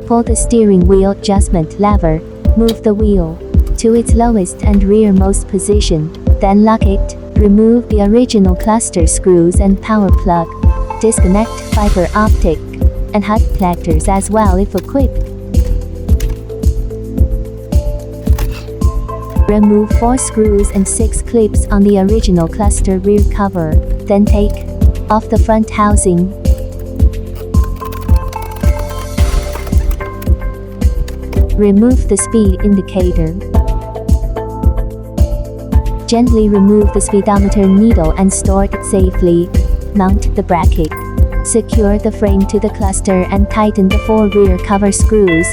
Pull the steering wheel adjustment lever. Move the wheel to its lowest and rearmost position, then lock it. Remove the original cluster screws and power plug. Disconnect fiber optic and HUD connectors as well if equipped. Remove 4 screws and 6 clips on the original cluster rear cover, then take off the front housing. Remove the speed indicator. Gently remove the speedometer needle and store it safely. Mount the bracket. Secure the frame to the cluster and tighten the 4 rear cover screws.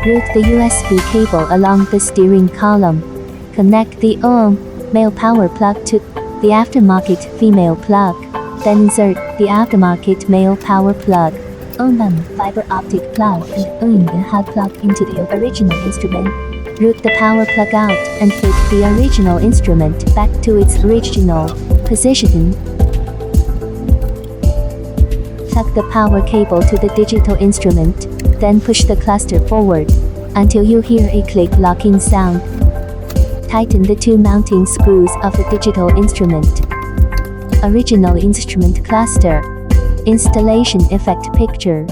Route the USB cable along the steering column. Connect the OEM male power plug to the aftermarket female plug. Then insert the aftermarket male power plug, OEM fiber optic plug and OEM HUD plug into the original instrument. Route the power plug out and fit the original instrument back to its original position. Plug the power cable to the digital instrument. Then push the cluster forward until you hear a click locking sound. Tighten the 2 mounting screws of the digital instrument. Original instrument cluster. Installation effect picture.